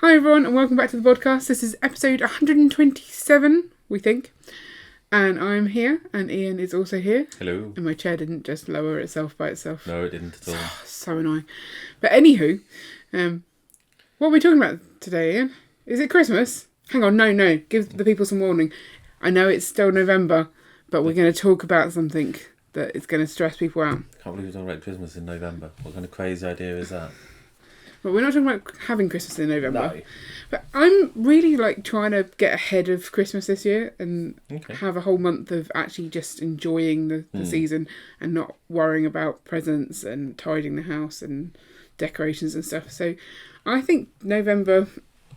Hi everyone and welcome back to the Bodcast. This is episode 127, we think. And I'm here and Ian is also here. Hello. And my chair didn't just lower itself by itself. No, it didn't at all. So annoying. But anywho, what are we talking about today, Ian? Is it Christmas? Hang on, no. Give the people some warning. I know it's still November, but we're going to talk about something that is going to stress people out. I can't believe we're talking about Christmas in November. What kind of crazy idea is that? Well, we're not talking about having Christmas in November. No. But I'm really trying to get ahead of Christmas this year and have a whole month of actually just enjoying the season and not worrying about presents and tidying the house and decorations and stuff. So I think November,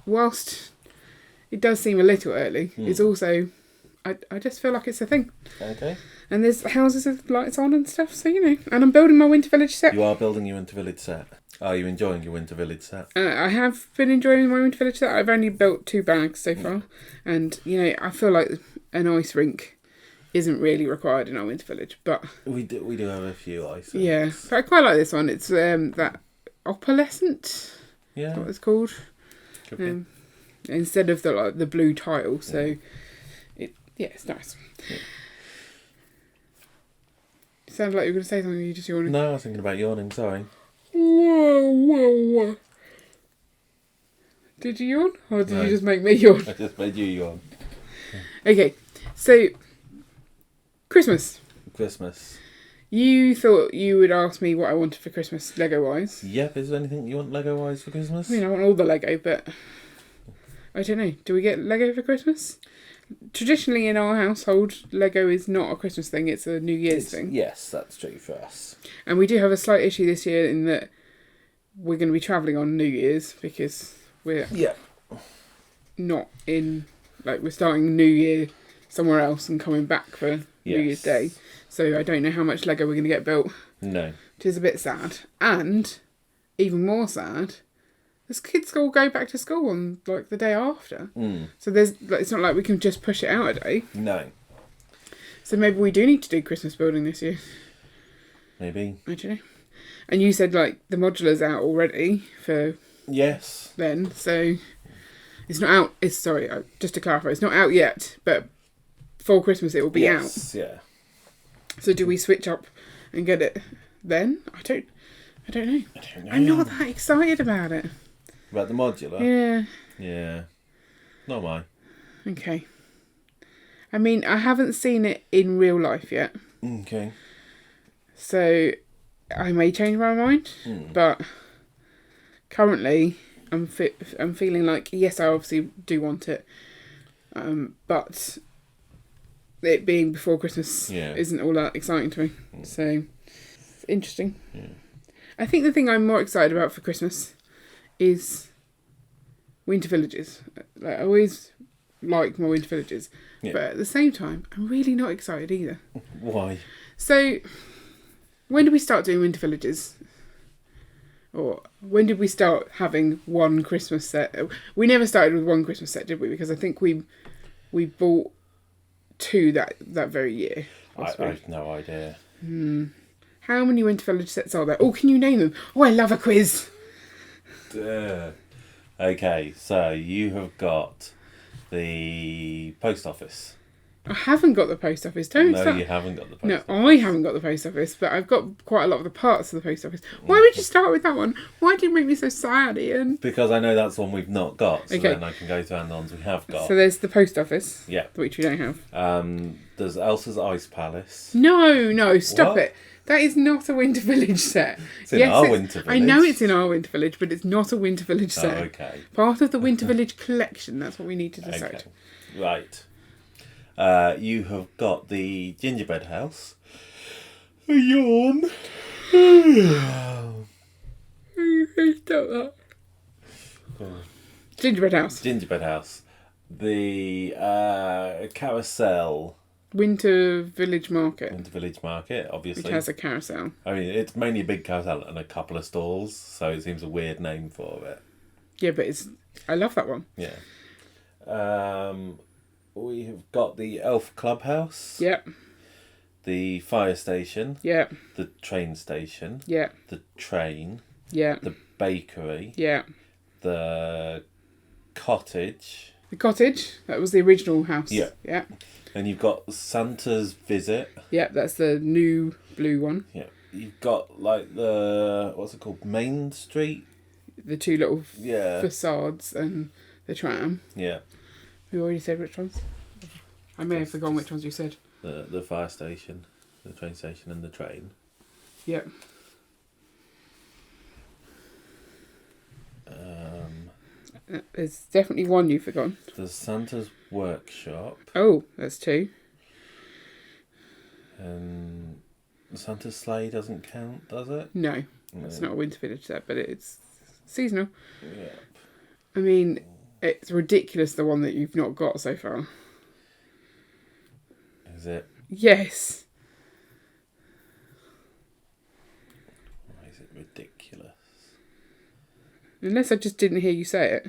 whilst it does seem a little early, it's also, I just feel like it's a thing. Okay. And there's houses with lights on and stuff, so and I'm building my Winter Village set. You are building your Winter Village set. Are you enjoying your Winter Village set? I have been enjoying my Winter Village set. I've only built 2 bags so far. And, I feel like an ice rink isn't really required in our Winter Village. But We do have a few ice rinks. Yeah, but I quite like this one. It's that opalescent. Yeah. What it's called. Could be. Instead of the blue tile. So, it's nice. Yeah. It sounded like you were going to say something, you just yawning. No, I was thinking about yawning, sorry. Whoa. Did you yawn? Or did you just make me yawn? I just made you yawn. Okay, so Christmas. You thought you would ask me what I wanted for Christmas, Lego-wise. Yep, is there anything you want Lego-wise for Christmas? I want all the Lego, but I don't know. Do we get Lego for Christmas? Traditionally in our household, Lego is not a Christmas thing, it's a New Year's thing. Yes, that's true for us. And we do have a slight issue this year in that we're going to be travelling on New Year's because we're not in, we're starting New Year somewhere else and coming back for New Year's Day. So I don't know how much Lego we're going to get built. No. Which is a bit sad. And, even more sad, the kids all go back to school on the day after. So there's it's not like we can just push it out a day. No. So maybe we do need to do Christmas building this year. Maybe. I don't know. And you said the modulars out already for then. So it's not out. It's just to clarify, it's not out yet. But for Christmas it will be out. Yeah. So do we switch up and get it then? I don't know. I'm not that excited about it. About the modular? Yeah. Yeah. Not mine. Okay. I mean, I haven't seen it in real life yet. Okay. So, I may change my mind. But, currently, I'm feeling like, yes, I obviously do want it. But, it being before Christmas isn't all that exciting to me. So, it's interesting. Yeah. I think the thing I'm more excited about for Christmas is Winter Villages. I always like my Winter Villages. Yeah. But at the same time, I'm really not excited either. Why? So, when did we start doing Winter Villages? Or when did we start having one Christmas set? We never started with one Christmas set, did we? Because I think we bought 2 that very year. I have no idea. How many Winter Village sets are there? Oh, can you name them? Oh, I love a quiz. Okay, so you have got the post office. I haven't got the post office. You haven't got the post office. No, I haven't got the post office, but I've got quite a lot of the parts of the post office. Why would you start with that one? Why do you make me so sad, Ian? Because I know that's one we've not got, so then I can go through the ones we have got. So there's the post office, yeah, which we don't have. There's Elsa's Ice Palace. No, stop it. That is not a Winter Village set. It's in our Winter Village. I know it's in our Winter Village, but it's not a Winter Village set. Oh, okay. Part of the Winter Village collection, that's what we need to decide. Okay. Right. You have got the gingerbread house. A yawn. Stop that. Gingerbread house. The carousel. Winter Village Market, obviously. which has a carousel. I mean, it's mainly a big carousel and a couple of stalls, so it seems a weird name for it. Yeah, but I love that one. Yeah. We have got the Elf Clubhouse. Yep. The fire station. Yep. The train station. Yep. The train. Yep. The bakery. Yep. The cottage. The cottage, that was the original house. Yeah. Yeah. And you've got Santa's visit. Yeah, that's the new blue one. Yeah. You've got like the, what's it called? Main Street? The two little facades and the tram. Yeah. We already said which ones. I may have forgotten which ones you said. The fire station, the train station and the train. Yep. There's definitely one you've forgotten. There's Santa's workshop. Oh, that's two. And Santa's sleigh doesn't count, does it? No, it's not a winter village set, but it's seasonal. Yeah. I mean, it's ridiculous the one that you've not got so far. Is it? Yes. Why is it ridiculous? Unless I just didn't hear you say it.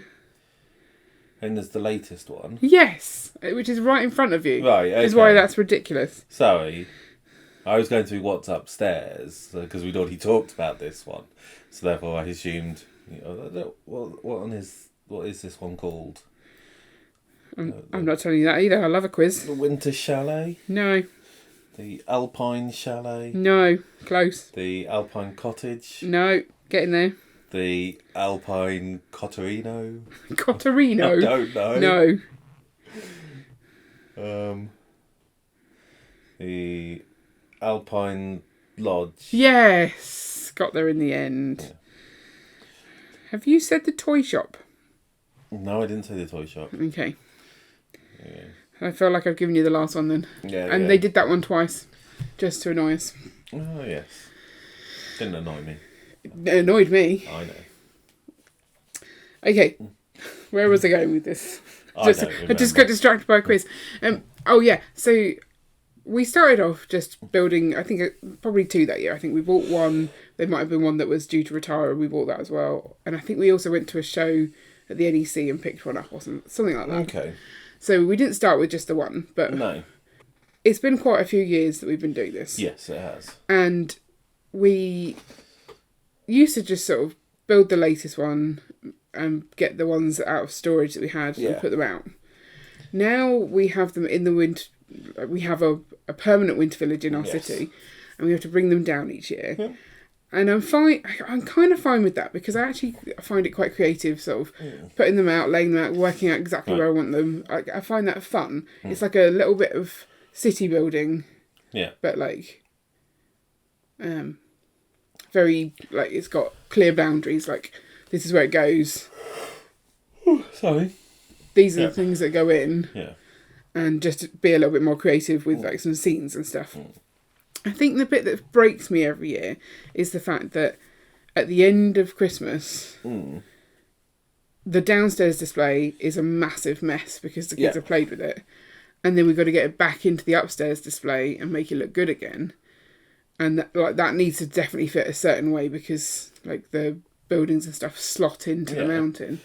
And there's the latest one. Yes, which is right in front of you. Right, okay. Is why that's ridiculous. Sorry. I was going through what's upstairs, because we'd already talked about this one. So therefore I assumed, what is this one called? I'm not telling you that either. I love a quiz. The Winter Chalet? No. The Alpine Chalet? No. Close. The Alpine Cottage? No. Get in there. The Alpine Cotterino? Cotterino? I don't know. No. The Alpine Lodge? Yes. Got there in the end. Yeah. Have you said the toy shop? No, I didn't say the toy shop. Okay. Yeah. I feel like I've given you the last one then. Yeah. And they did that one twice. Just to annoy us. Oh, yes. Didn't annoy me. It annoyed me. I know. Okay. Where was I going with this? I just got distracted by a quiz. Oh, yeah. So we started off just building, I think, probably two that year. I think we bought one. There might have been one that was due to retire. We bought that as well. And I think we also went to a show at the NEC and picked one up or something like that. Okay. So we didn't start with just the one. But no. It's been quite a few years that we've been doing this. Yes, it has. And we used to just sort of build the latest one and get the ones out of storage that we had and put them out. Now we have them in the winter. We have a permanent winter village in our city, and we have to bring them down each year. Yeah. And I'm fine. I'm kind of fine with that because I actually find it quite creative, sort of putting them out, laying them out, working out exactly where I want them. I find that fun. It's like a little bit of city building. Yeah. But like, very like it's got clear boundaries. Like this is where it goes. Sorry. These are the things that go in. Yeah. And just be a little bit more creative with like some scenes and stuff. I think the bit that breaks me every year is the fact that at the end of Christmas, the downstairs display is a massive mess because the kids have played with it. And then we've got to get it back into the upstairs display and make it look good again. And that needs to definitely fit a certain way because like the buildings and stuff slot into the mountain.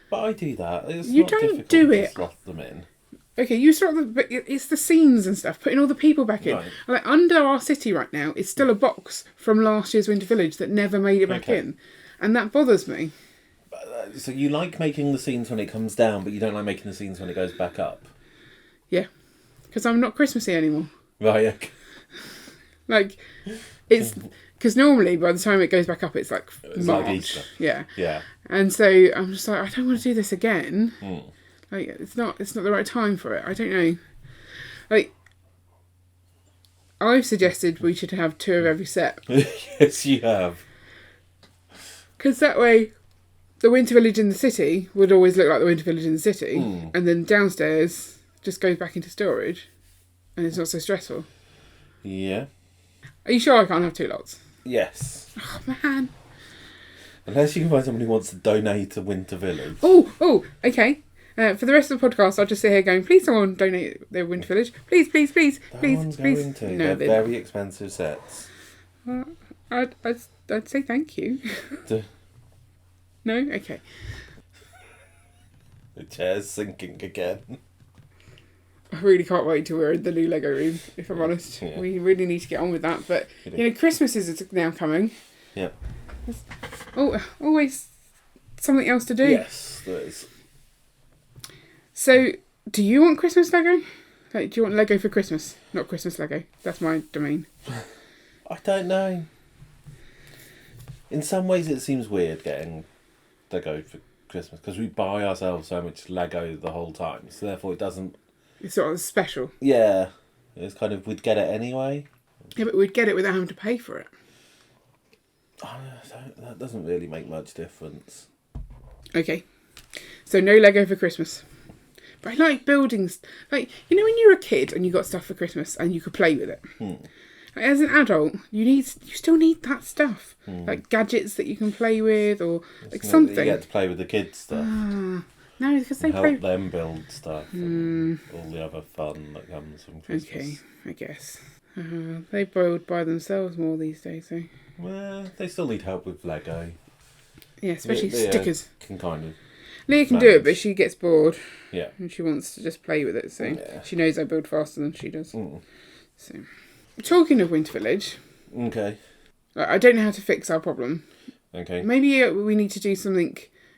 But I do that. You don't do it. To slot them in. Okay, you sort of, but it's the scenes and stuff, putting all the people back in. Right. Like under our city right now, it's still a box from last year's Winter Village that never made it back in, and that bothers me. So you like making the scenes when it comes down, but you don't like making the scenes when it goes back up. Yeah, because I'm not Christmassy anymore. Right. Okay. Like, it's because normally by the time it goes back up, it's like March. Like Easter. Yeah. Yeah. And so I'm just like, I don't want to do this again. Like it's not the right time for it. I don't know. Like I've suggested we should have 2 of every set. Yes, you have. Because that way, the Winter Village in the city would always look like the Winter Village in the city, and then downstairs just goes back into storage, and it's not so stressful. Yeah. Are you sure I can't have 2 lots? Yes. Oh man. Unless you can find somebody who wants to donate a Winter Village. Oh, okay. For the rest of the podcast, I'll just sit here going, please someone donate their Winter Village. Please, please, please, please, no one's please. Going to. No, they're very expensive sets. I'd say thank you. No? Okay. The chair's sinking again. I really can't wait till we're in the new Lego room, if I'm honest. Yeah. We really need to get on with that. But, Christmas is now coming. Yeah. Oh, always something else to do. Yes, there is. So, do you want Christmas Lego? Like, do you want Lego for Christmas? Not Christmas Lego. That's my domain. I don't know. In some ways, it seems weird getting Lego for Christmas because we buy ourselves so much Lego the whole time. So therefore, it doesn't. It's sort of special. Yeah, it's kind of we'd get it anyway. Yeah, but we'd get it without having to pay for it. Oh, that doesn't really make much difference. Okay, so no Lego for Christmas. But I like buildings. Like, you know, when you were a kid and you got stuff for Christmas and you could play with it. Like, as an adult, you still need that stuff. Like gadgets that you can play with, or like something. You get to play with the kids' stuff. No, because they help them build stuff and all the other fun that comes from Christmas. Okay, I guess. They build by themselves more these days, though. Well, they still need help with Lego. Yeah, especially stickers. Can kind of. Leah can do it, but she gets bored. Yeah. And she wants to just play with it, so she knows I build faster than she does. So, talking of Winter Village. Okay. I don't know how to fix our problem. Okay. Maybe we need to do something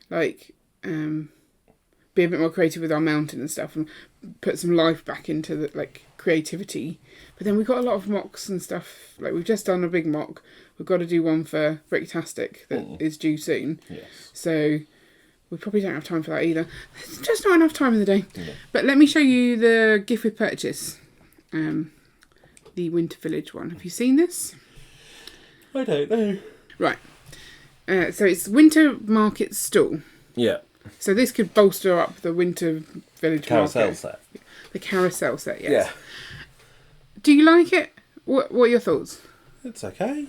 like be a bit more creative with our mountain and stuff, and put some life back into the creativity. But then we've got a lot of mocks and stuff. Like, we've just done a big mock. We've got to do one for Bricktastic that is due soon. Yes. So we probably don't have time for that either. There's just not enough time in the day. Yeah. But let me show you the gift with purchase. The Winter Village one. Have you seen this? I don't know. Right. So it's Winter Market Stall. Yeah. So this could bolster up the Winter Village carousel market. set. The carousel set, yes. Yeah. Do you like it? What are your thoughts? It's okay.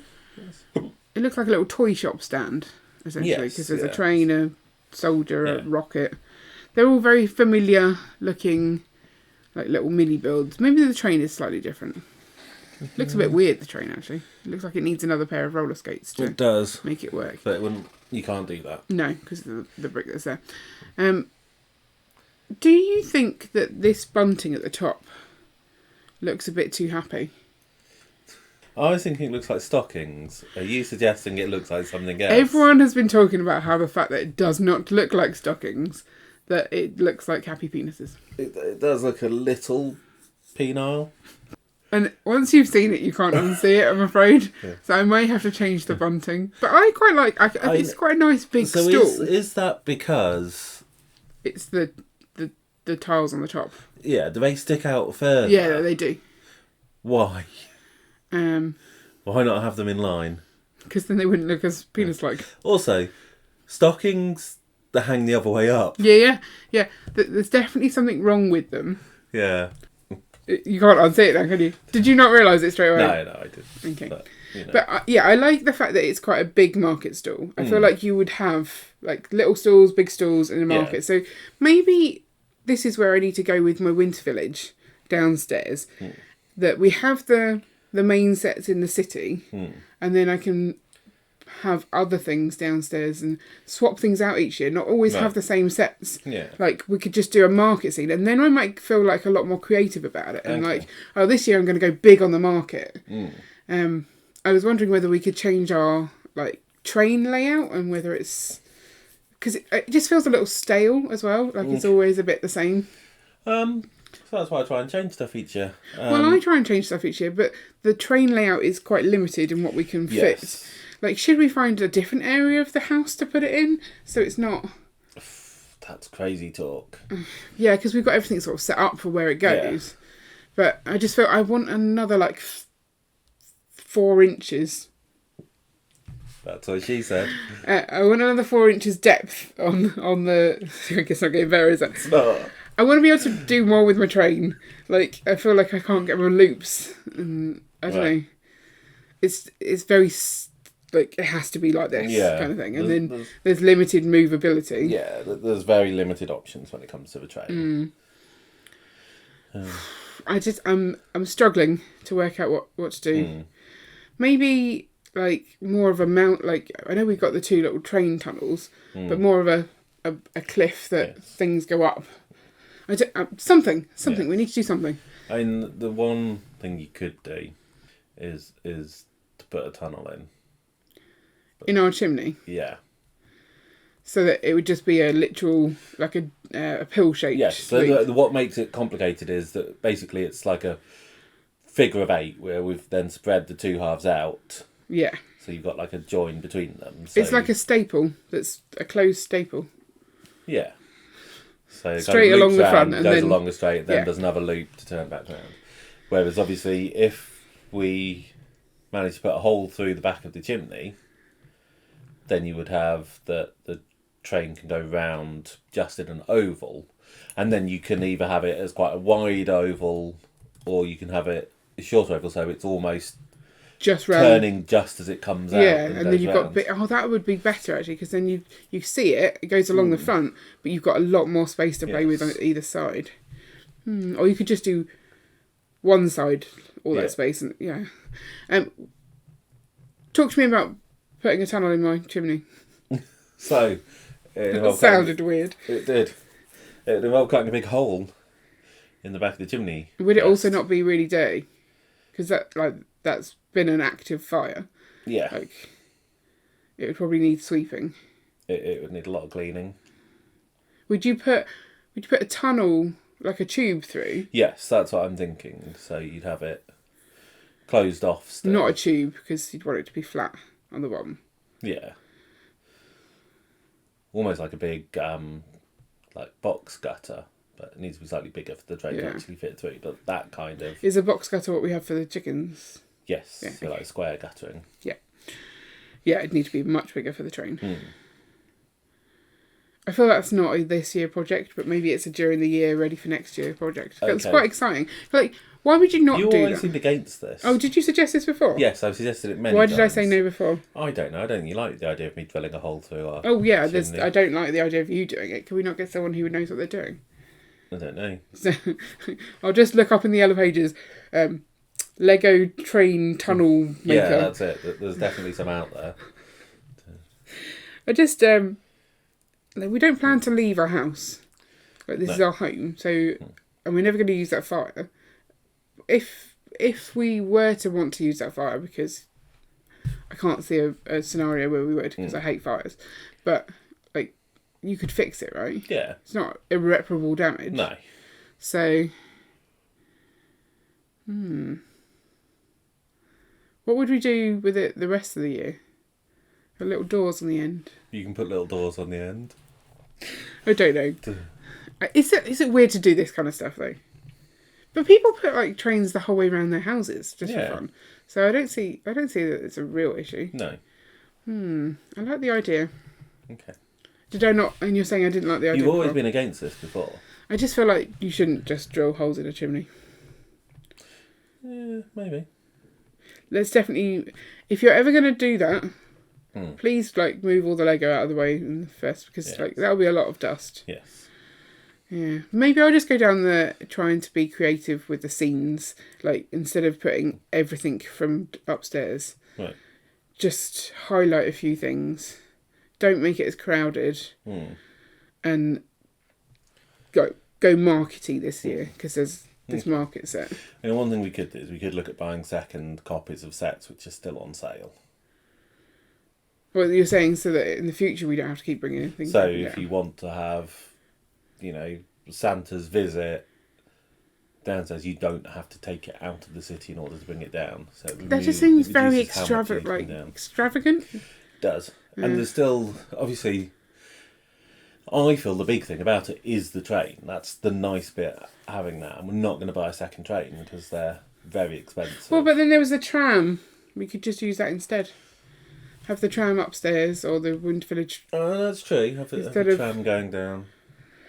It looks like a little toy shop stand, essentially, because there's a train, a soldier, a rocket. They're all very familiar looking, like little mini builds. Maybe the train is slightly different. Looks a bit weird, the train, actually. It looks like it needs another pair of roller skates to make it work. But you can't do that. No, because of the brick that's there. Do you think that this bunting at the top looks a bit too happy? I was thinking it looks like stockings. Are you suggesting it looks like something else? Everyone has been talking about how the fact that it does not look like stockings, that it looks like happy penises. It does look a little penile. And once you've seen it, you can't unsee it, I'm afraid. Yeah. So I may have to change the bunting. But I quite like... I think it's quite a nice big stall. Is that because... It's the tiles on the top. Yeah, do they stick out further? Yeah, they do. Why? Why not have them in line? Because then they wouldn't look as penis-like. Also, stockings that hang the other way up. Yeah. There's definitely something wrong with them. Yeah. You can't unsee it now, can you? Did you not realise it straight away? No, I didn't. Okay. But, but I like the fact that it's quite a big market stall. I feel like you would have like little stalls, big stalls in a market. Yeah. So maybe this is where I need to go with my Winter Village downstairs. That we have the main sets in the city, and then I can have other things downstairs and swap things out each year, not always have the same sets. Yeah. Like, we could just do a market scene, and then I might feel like a lot more creative about it. And like, oh, this year I'm going to go big on the market. I was wondering whether we could change our like train layout, and whether it's... Because it just feels a little stale as well. Like, it's always a bit the same. So that's why I try and change stuff each year. Well, I try and change stuff each year, but the train layout is quite limited in what we can fit. Like, should we find a different area of the house to put it in, so it's not... That's crazy talk. Yeah, because we've got everything sort of set up for where it goes. Yeah. But I just felt I want another, like, 4 inches. That's what she said. I want another 4 inches depth on the... I guess I'm getting better, is that? It's not. I want to be able to do more with my train. Like, I feel like I can't get my loops. And I don't know. It's very... Like, it has to be like this kind of thing. And then there's limited movability. Yeah, there's very limited options when it comes to the train. I'm struggling to work out what to do. Maybe, like, more of a mount... Like, I know we've got the 2 little train tunnels, but more of a cliff that things go up. Something. We need to do something. I mean, the one thing you could do is to put a tunnel in. In our chimney? Yeah. So that it would just be a literal, like a pill-shaped Yes, so loop. what makes it complicated is that basically it's like a figure of 8 where we've then spread the two halves out. Yeah. So you've got like a join between them. So, It's like a staple. That's a closed staple. Yeah. So it straight kind of along the round, front and goes then along the straight, then does another loop to turn back around. Whereas obviously if we manage to put a hole through the back of the chimney, then you would have the train can go round just in an oval, and then you can either have it as quite a wide oval, or you can have it a short oval, so it's almost just round. turning just as it comes out. Yeah, and then you've got that would be better actually, because then you see it goes along the front, but you've got a lot more space to play with on either side. Or you could just do one side, all that space, and talk to me about putting a tunnel in my chimney. So it sounded weird. It did. It involved cutting a big hole in the back of the chimney. Would it also not be really dirty? Because that's been an active fire. Yeah. Like, it would probably need sweeping. It would need a lot of cleaning. Would you put a tunnel, like a tube through? Yes, that's what I'm thinking. So you'd have it closed off still. Not a tube, because you'd want it to be flat on the bottom. Yeah. Almost like a big like box gutter, but it needs to be slightly bigger for the train to actually fit through. But that kind of... Is a box gutter what we have for the chickens? Yes, so like square guttering. Yeah. Yeah, it'd need to be much bigger for the train. I feel that's not a this year project, but maybe it's a during the year, ready for next year project. It's quite exciting. Like, why would you not do that? You always seemed against this. Oh, did you suggest this before? Yes, I've suggested it many times. times. Why did I say no before? I don't know. I don't think you like the idea of me drilling a hole through our chimney. I don't like the idea of you doing it. Can we not get someone who knows what they're doing? I don't know. So, I'll just look up in the yellow pages, Lego train tunnel maker. Yeah, that's it. There's definitely some out there. I just, we don't plan to leave our house. Like, this is our home, so, and we're never going to use that fire. If we were to want to use that fire, because I can't see a scenario where we would, because I hate fires, but like, you could fix it, right? Yeah. It's not irreparable damage. No. So, what would we do with it the rest of the year? Put little doors on the end. You can put little doors on the end. I don't know. Is it weird to do this kind of stuff though? But people put like trains the whole way around their houses just for fun. So I don't see that it's a real issue. No. I like the idea. Okay. Did I not? And you're saying I didn't like the idea. You've always been against this before. I just feel like you shouldn't just drill holes in a chimney. Yeah, maybe. Let's definitely, if you're ever going to do that, please like move all the Lego out of the way first, because like that'll be a lot of dust. Yes. Yeah, maybe I'll just go down the trying to be creative with the scenes. Like, instead of putting everything from upstairs, Right. just highlight a few things. Don't make it as crowded, and go markety this year, because there's this market set. And one thing we could do is we could look at buying second copies of sets which are still on sale. Well, you're saying so that in the future we don't have to keep bringing anything. So if you want to have, Santa's visit downstairs, you don't have to take it out of the city in order to bring it down. So that just seems very extravagant. It does. And there's still, obviously, I feel the big thing about it is the train. That's the nice bit, having that. And we're not going to buy a second train because they're very expensive. Well, but then there was the tram. We could just use that instead. Have the tram upstairs, or the Wind Village. Oh, that's true. Have the tram going down.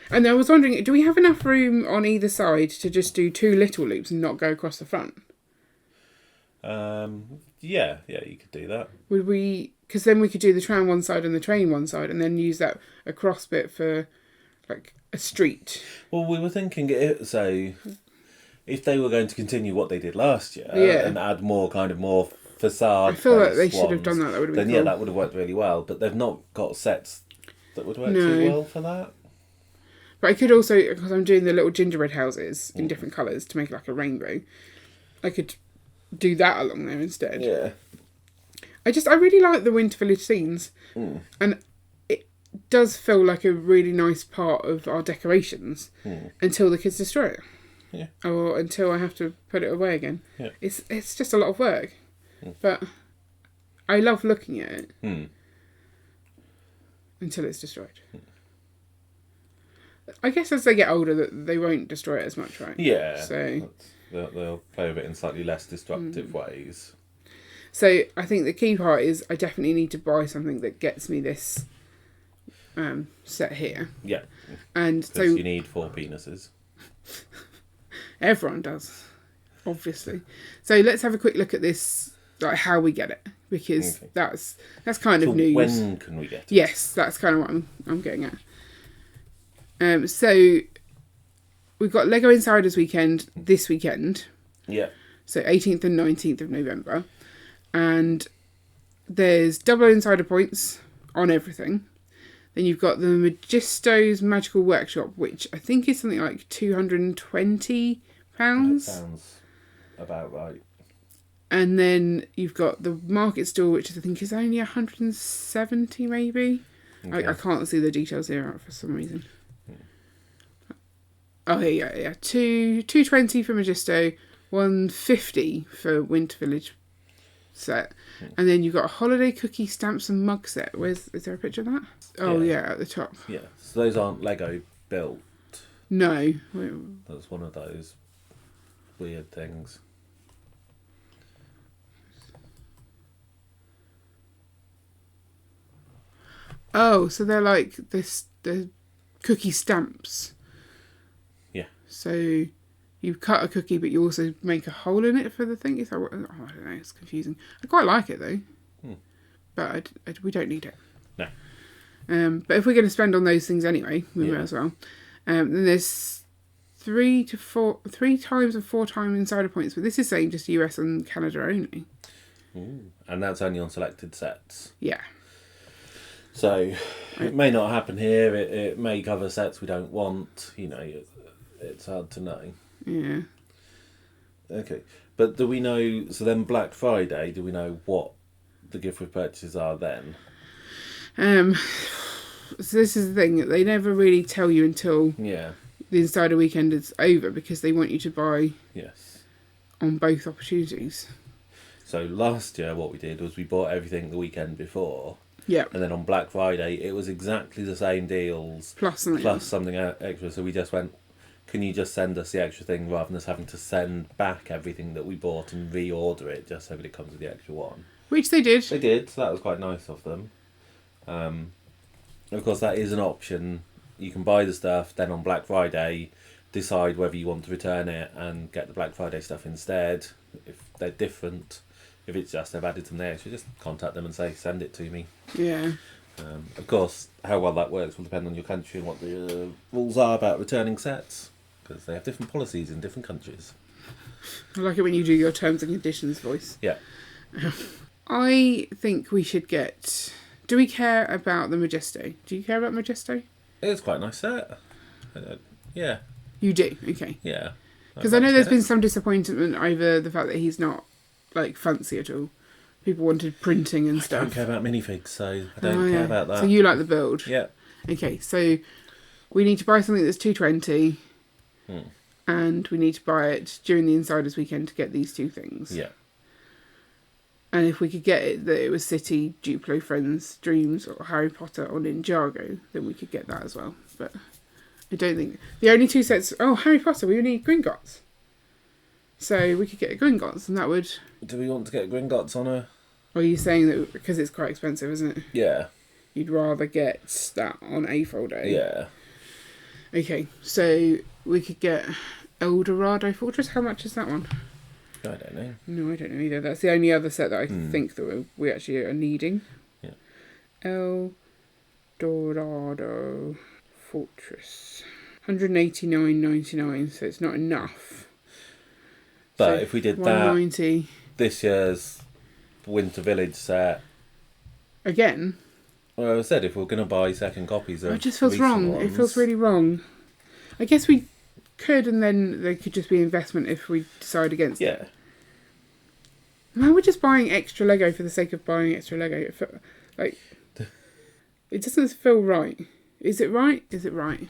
And I was wondering, do we have enough room on either side to just do 2 little loops and not go across the front? Yeah, you could do that. Would we? Because then we could do the tram one side and the train one side, and then use that across bit for like a street. Well, we were thinking, so if they were going to continue what they did last year and add more facade, I feel like they should have done that. That would have been cool. That would have worked really well. But they've not got sets that would work too well for that. But I could also, because I'm doing the little gingerbread houses in different colours to make like a rainbow, I could do that along there instead. Yeah. I really like the Winter Village scenes. And does feel like a really nice part of our decorations until the kids destroy it. Yeah. Or until I have to put it away again. Yeah. It's just a lot of work. But I love looking at it until it's destroyed. I guess as they get older, they won't destroy it as much, right? Yeah. So they'll play with it in slightly less destructive ways. So I think the key part is I definitely need to buy something that gets me this set here. Yeah. And so you need 4 penises. Everyone does, obviously. So let's have a quick look at this, like how we get it, because that's kind of news. When can we get it? Yes, that's kind of what I'm getting at. So we've got Lego Insiders weekend this weekend. Yeah. So 18th and 19th of November. And there's double insider points on everything. Then you've got the Magisto's Magical Workshop, which I think is something like £220. That sounds about right. And then you've got the market stall, which I think is only 170 maybe. Okay. I can't see the details here for some reason. Oh, yeah. 220 for Magisto, 150 for Winter Village set. And then you've got a holiday cookie stamps and mug set. Is there a picture of that? Oh, yeah, at the top. Yeah, so those aren't Lego built. No. That's one of those weird things. Oh, so they're like the cookie stamps. Yeah. So you cut a cookie, but you also make a hole in it for the thing. I don't know. It's confusing. I quite like it though, but we don't need it. No. But if we're going to spend on those things anyway, we may as well. Then there's 3 times and 4 times insider points, but this is saying just US and Canada only. Ooh. And that's only on selected sets. Yeah. So it may not happen here. It may cover sets we don't want. You know, it's hard to know. Yeah. Okay, but do we know? So then Black Friday, do we know what the gift with purchases are then? So this is the thing. They never really tell you until the Insider Weekend is over because they want you to buy on both opportunities. So last year what we did was we bought everything the weekend before. Yeah. And then on Black Friday it was exactly the same deals. Plus something extra. So we just went, can you just send us the extra thing rather than us having to send back everything that we bought and reorder it just so that it comes with the extra one? Which they did. They did, so that was quite nice of them. Of course, that is an option. You can buy the stuff, then on Black Friday, decide whether you want to return it and get the Black Friday stuff instead. If they're different, if it's just they've added some there, so just contact them and say, send it to me. Yeah. Of course, how well that works will depend on your country and what the rules are about returning sets, because they have different policies in different countries. I like it when you do your terms and conditions voice. Yeah. I think we should get... Do we care about the Magisto? Do you care about Magisto? It's quite a nice set. Yeah. You do? Okay. Yeah. Because I know there's been some disappointment over the fact that he's not, like, fancy at all. People wanted printing and stuff. I don't care about minifigs, so I don't care about that. So you like the build? Yeah. Okay, so we need to buy something that's $220, and we need to buy it during the Insiders Weekend to get these two things. Yeah. And if we could get it that it was City, Duplo, Friends, Dreams, or Harry Potter or Ninjago, then we could get that as well. But I don't think... The only two sets... Oh, Harry Potter, we need Gringotts. So we could get a Gringotts, and that would... Do we want to get Gringotts on a... Or are you saying that because it's quite expensive, isn't it? Yeah. You'd rather get that on April Day? Yeah. Okay, so we could get Eldorado Fortress. How much is that one? I don't know. No, I don't know either. That's the only other set that I think that we actually are needing. Yeah. Eldorado Fortress. $189.99, so it's not enough. But so if we did $190. This year's Winter Village set... Again? Well, I said if we're going to buy second copies of... It just feels wrong. Ones, it feels really wrong. I guess we could, and then there could just be investment if we decide against it. Why are we just buying extra Lego for the sake of buying extra Lego? Like, It doesn't feel right. Is it right? Is it right?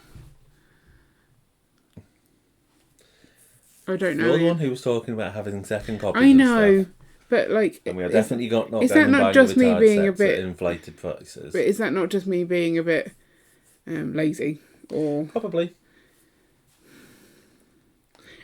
I don't know. You're the one who was talking about having second copies. I know, of stuff. But like, and we are definitely not is going that not and just me buying being a sets at bit inflated prices? But is that not just me being a bit lazy, or Probably.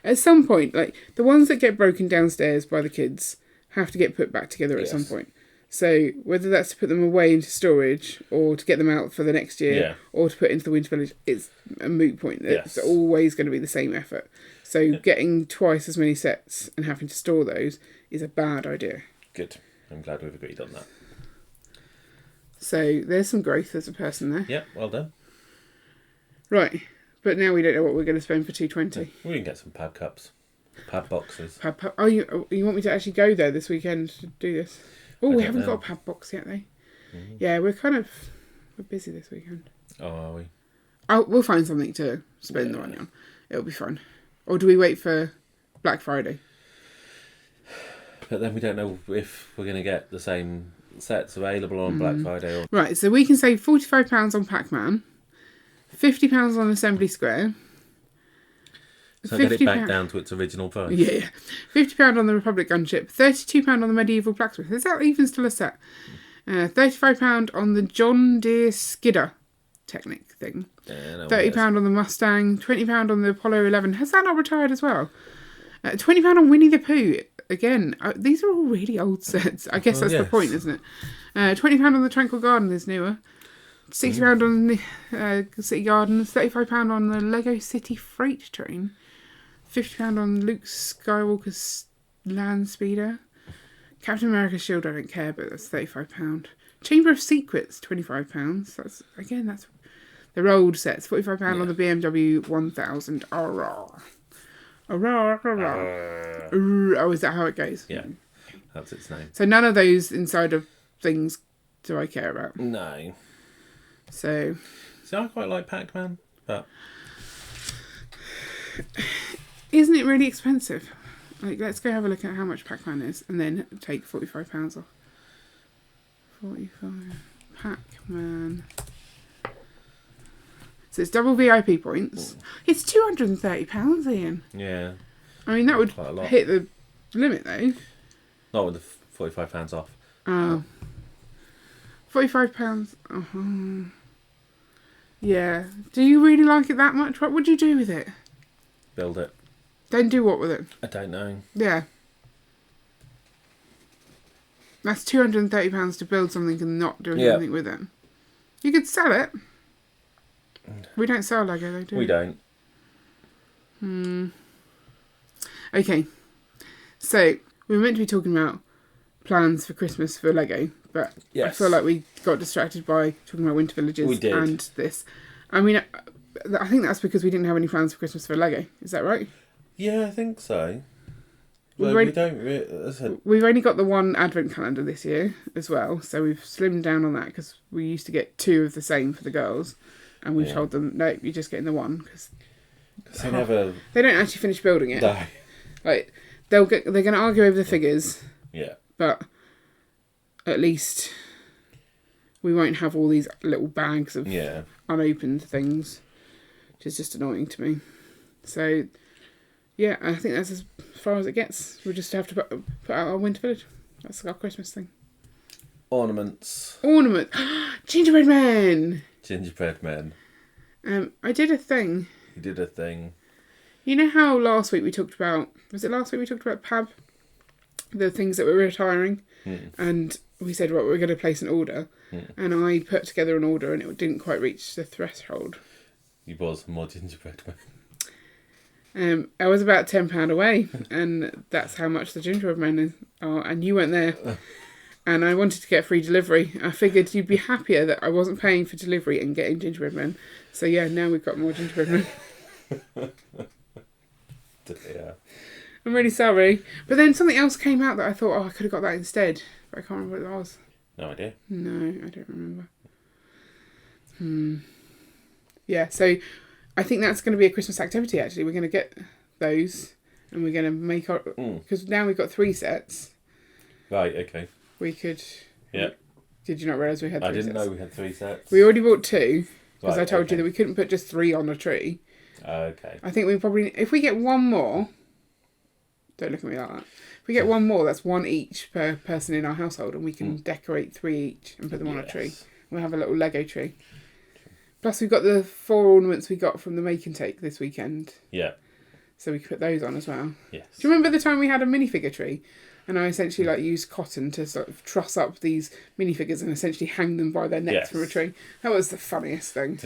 At some point, like the ones that get broken downstairs by the kids have to get put back together at some point. So whether that's to put them away into storage or to get them out for the next year or to put into the Winter Village, it's a moot point. It's always going to be the same effort. So getting twice as many sets and having to store those is a bad idea. Good. I'm glad we've agreed on that. So there's some growth as a person there. Yeah, well done. Right. But now we don't know what we're going to spend for 220. We can get some pad cups. Pad boxes. Oh, you want me to actually go there this weekend to do this? Oh, we haven't got a pad box yet, though. Mm-hmm. Yeah, we're busy this weekend. Oh, are we? We'll find something to spend the money on. It'll be fun. Or do we wait for Black Friday? But then we don't know if we're going to get the same sets available on Black Friday. Or... Right, so we can save £45 on Pac-Man, £50 on Assembly Square. So get it back down to its original price. Yeah. £50 on the Republic Gunship, £32 on the Medieval Blacksmith. Is that even still a set? £35 on the John Deere Skidder Technic thing. Yeah, £30 on the Mustang, £20 on the Apollo 11. Has that not retired as well? £20 on Winnie the Pooh. Again, these are all really old sets. I guess that's the point, isn't it? £20 on the Tranquil Garden is newer. £60 on the City Gardens. £35 on the Lego City Freight Train. £50 on Luke Skywalker's Land Speeder. Captain America's Shield, I don't care, but that's £35. Chamber of Secrets, £25. That's they're old sets. £45 on the BMW 1000. Oh, is that how it goes? Yeah, that's its name. So none of those inside of things do I care about. No. So I quite like Pac-Man, but isn't it really expensive? Like, let's go have a look at how much Pac-Man is, and then take £45 off. 45 Pac-Man. So it's double VIP points. Ooh. It's £230, Ian. Yeah. I mean, that would hit the limit, though. Not with the £45 off. Oh. £45. Uh-huh. Yeah. Do you really like it that much? What would you do with it? Build it. Then do what with it? I don't know. Yeah. That's £230 to build something and not do anything with it. You could sell it. We don't sell Lego, though, do we? We don't. Okay. So, we were meant to be talking about plans for Christmas for Lego, but I feel like we got distracted by talking about Winter Villages and this. I mean, I think that's because we didn't have any plans for Christmas for Lego. Is that right? Yeah, I think so. We've only got the one advent calendar this year as well, so we've slimmed down on that because we used to get 2 of the same for the girls, and we've told them, no, you're just getting the one because they don't actually finish building it. No. Like they're going to argue over the figures. Yeah. But at least we won't have all these little bags of unopened things, which is just annoying to me. So. Yeah, I think that's as far as it gets. We just have to put out our Winter Village. That's our Christmas thing. Ornaments. Gingerbread men. Gingerbread men. I did a thing. You did a thing. You know how last week we talked about... Was it last week we talked about PAB? The things that were retiring? And we said, right, we're going to place an order. And I put together an order and it didn't quite reach the threshold. You bought some more gingerbread men. I was about £10 away, and that's how much the gingerbread men are, and you weren't there. And I wanted to get free delivery. I figured you'd be happier that I wasn't paying for delivery and getting gingerbread men. So yeah, now we've got more gingerbread men. Yeah. I'm really sorry. But then something else came out that I thought, I could have got that instead. But I can't remember what it was. No idea. No, I don't remember. Yeah, so... I think that's going to be a Christmas activity, actually. We're going to get those and we're going to make our... Because now we've got 3 sets. Right, okay. We could... Yeah. Did you not realise we had 3 I didn't sets? know we had 3 sets. We already bought 2, because Right, I told you that we couldn't put just 3 on a tree. Okay. I think we probably, if we get one more, don't look at me like that. If we get one more, that's 1 each per person in our household, and we can decorate 3 each and put them on a tree. We'll have a little Lego tree. Plus, we've got the 4 ornaments we got from the make and take this weekend. Yeah. So we could put those on as well. Yes. Do you remember the time we had a minifigure tree? And I essentially used cotton to sort of truss up these minifigures and essentially hang them by their necks from a tree. That was the funniest thing.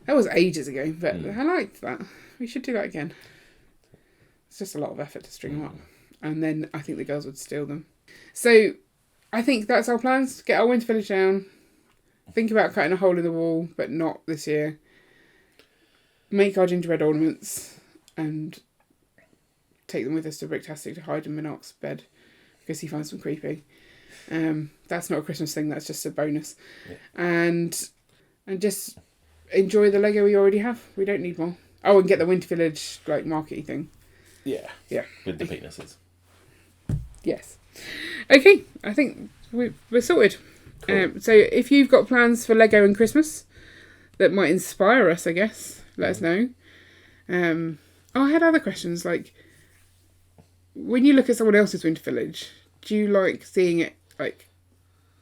That was ages ago, but I liked that. We should do that again. It's just a lot of effort to string them up. And then I think the girls would steal them. So I think that's our plans. Get our winter village down. Think about cutting a hole in the wall, but not this year. Make our gingerbread ornaments and take them with us to Bricktastic to hide in Minark's bed because he finds them creepy. That's not a Christmas thing, that's just a bonus. Yeah. And just enjoy the Lego we already have. We don't need more. Oh, and get the Winter Village market-y thing. Yeah. Yeah. With the penises. Yes. Okay, I think we're sorted. Cool. So if you've got plans for Lego and Christmas that might inspire us, I guess, let us know. I had other questions, like, when you look at someone else's Winter Village, do you like seeing it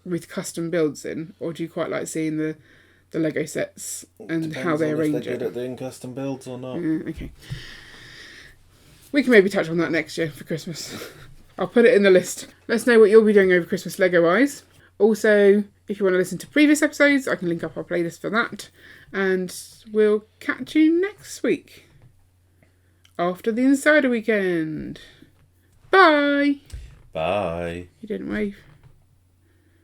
with custom builds in, or do you quite like seeing the Lego sets and how they arrange it? If they're good at doing custom builds or not. Okay. We can maybe touch on that next year for Christmas. I'll put it in the list. Let us know what you'll be doing over Christmas Lego-wise. Also, if you want to listen to previous episodes, I can link up our playlist for that. And we'll catch you next week. After the Insider Weekend. Bye. Bye. You didn't wave.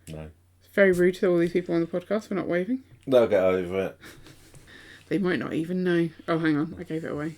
No. It's very rude to all these people on the podcast for not waving. They'll get over it. They might not even know. Oh, hang on. I gave it away.